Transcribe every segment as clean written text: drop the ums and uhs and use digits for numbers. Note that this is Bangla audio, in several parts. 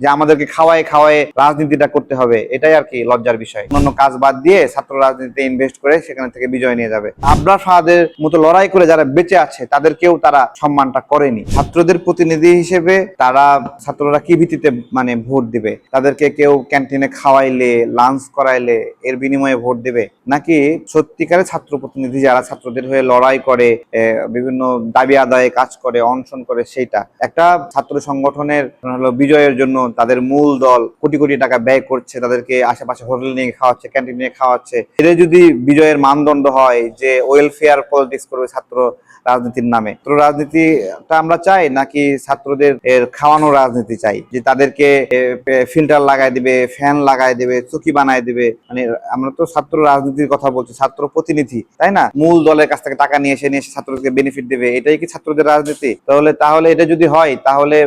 যে আমাদেরকে খাওয়ায় খাওয়ায় রাজনীতিটা করতে হবে, এটাই আর কি লজ্জার বিষয়। অন্যান্য কাজ বাদ দিয়ে ছাত্র রাজনীতিতে ইনভেস্ট করে সেখান থেকে বিজয় নিয়ে যাবে। আবরার ফাহাদের মতো লড়াই করে যারা বেঁচে আছে তাদেরকেও তারা সম্মানটা করেনি। ছাত্রদের প্রতিনিধি হিসেবে তারা ছাত্ররা কি ভিত্তিতে মানে ভোট দিবে? তাদেরকে কেউ ক্যান্টিনে খাওয়াইলে, লাঞ্চ করাইলে এর বিনিময়ে ভোট দিবে, নাকি সত্যিকারের ছাত্র প্রতিনিধি যারা ছাত্রদের হয়ে লড়াই করে, বিভিন্ন দাবি আদায়ে কাজ করে, অনশন করে, সেইটা একটা ছাত্র সংগঠনের হলো বিজয়ের জন্য তাদের মূল দল কোটি কোটি টাকা ব্যয় করছে, তাদেরকে আশেপাশে হোটেল নিয়ে খাওয়াচ্ছে, ক্যান্টিন নিয়ে খাওয়াচ্ছে। এটা যদি বিজয়ের মানদণ্ড হয় যে ওয়েলফেয়ার পলিটিক্স করবে ছাত্র রাজনীতির নামে, তো রাজনীতিটা আমরা চাই নাকি ছাত্রদের এর খাওয়ানো রাজনীতি চাই, যে তাদেরকে ফিল্টার লাগাই দিবে, ফ্যান লাগাই দিবে, চুকি বানাই দিবে? মানে আমরা তো ছাত্র রাজনীতির কথা বলছি, ছাত্র প্রতিনিধি, তাই না? মূল দলের কাছ থেকে টাকা নিয়ে এসে ছাত্রদেরকে বেনিফিট দেবে, এটাই কি ছাত্রদের রাজনীতি? তাহলে এটা যদি হয় তাহলে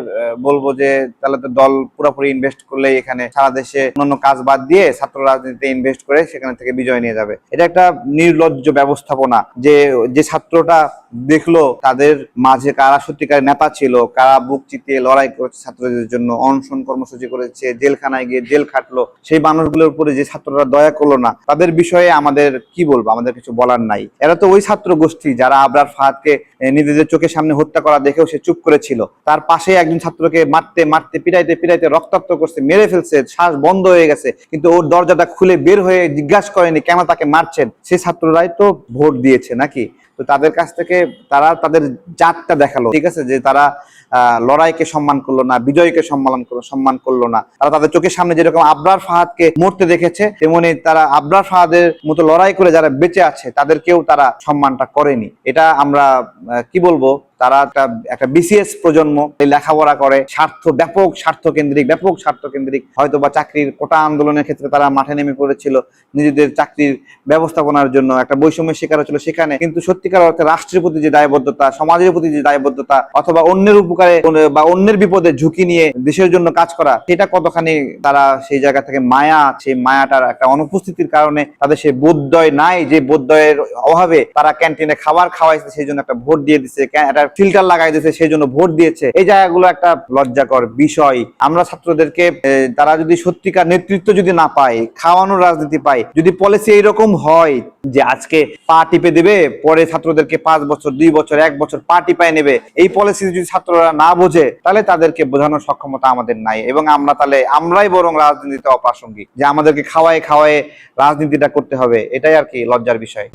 বলবো যে তাহলে তো দল পুরোপুরি ইনভেস্ট করলে এখানে সারা দেশে অন্যান্য কাজ বাদ দিয়ে ছাত্র রাজনীতিতে ইনভেস্ট করে সেখান থেকে বিজয় নিয়ে যাবে। এটা একটা নির্লজ্জ ব্যবস্থাপনা। যে ছাত্রটা দেখলো তাদের মাঝে কারা সত্যিকার নেতা ছিল, কারা বুক চিতিয়ে লড়াই করেছে ছাত্রদের জন্য, অনশন কর্মসূচি করেছে, জেলখানায় গিয়ে জেল খাটলো, সেই মানুষগুলোর উপরে যে ছাত্ররা দয়া করলো না, তাদের বিষয়ে আমাদের কি বলবো? আমাদের কিছু বলার নাই। এরা তো ওই ছাত্র গোষ্ঠী যারা আবরার ফাহাদকে নিজেদের চোখের সামনে হত্যা করা দেখেও সে চুপ করেছিল। তার পাশে একজন ছাত্রকে মারতে মারতে পিটাইতে পিটাইতে রক্তাক্ত করছে, মেরে ফেলছে, শ্বাস বন্ধ হয়ে গেছে, কিন্তু ওর দরজাটা খুলে বের হয়ে জিজ্ঞাসা করেনি কেন তাকে মারছেন। সে ছাত্ররাই তো ভোট দিয়েছে নাকি? তো তাদের কাছ থেকে তারা তাদের জাতটা দেখালো, ঠিক আছে, যে তারা লড়াইকে সম্মান করলো না, বিজয়কে সম্মান করলো না। তারা তাদের চোখের সামনে যেরকম আবরার ফাহাদকে মরতে দেখেছে, তেমনি তারা আবরার ফাহাদের মতো লড়াই করে যারা বেঁচে আছে তাদেরকেও তারা সম্মানটা করেনি। এটা আমরা কি বলবো, তারা একটা বিসিএস প্রজন্ম, লেখাপড়া করে ব্যাপক স্বার্থ কেন্দ্রিক হয়তো বা চাকরির কোটা আন্দোলনের ক্ষেত্রে তারা মাঠে নেমে পড়েছিল নিজেদের চাকরির ব্যবস্থাপনার জন্য, একটা বৈষম্যের শিকার হচ্ছিল সেখানে। কিন্তু সত্যিকার অর্থে রাষ্ট্রের প্রতি যে দায়বদ্ধতা, সমাজের প্রতি যে দায়বদ্ধতা, অথবা অন্যের উপকারে বা অন্যের বিপদে ঝুঁকি নিয়ে দেশের জন্য কাজ করা, সেটা কতখানি তারা সেই জায়গা থেকে সেই মায়াটার একটা অনুপস্থিতির কারণে তাদের সেই বোধোদয় নাই, যে বোধোদয়ের অভাবে তারা ক্যান্টিনে খাবার খাওয়াইছে সেই জন্য একটা ভোট দিয়ে দিচ্ছে, একটা ফিল্টার লাগাই দিয়েছে সেই জন্য ভোট দিয়েছে। এই জায়গাগুলো একটা লজ্জাকর বিষয়। আমরা ছাত্রদেরকে তারা যদি সত্যিকার নেতৃত্ব যদি না পায়, খাওয়ানোর রাজনীতি পায়, যদি পলিসি এইরকম হয় যে আজকে পা টিপে দেবে, পরে ছাত্রদেরকে 5 বছর 2 বছর 1 বছর পা টিপায় নেবে, এই পলিসি যদি ছাত্ররা না বোঝে তাহলে তাদেরকে বোঝানোর সক্ষমতা আমাদের নাই, এবং আমরাই বরং রাজনীতিতে অপ্রাসঙ্গিক, যে আমাদেরকে খাওয়ায় খাওয়ায় রাজনীতিটা করতে হবে, এটাই আর কি লজ্জার বিষয়।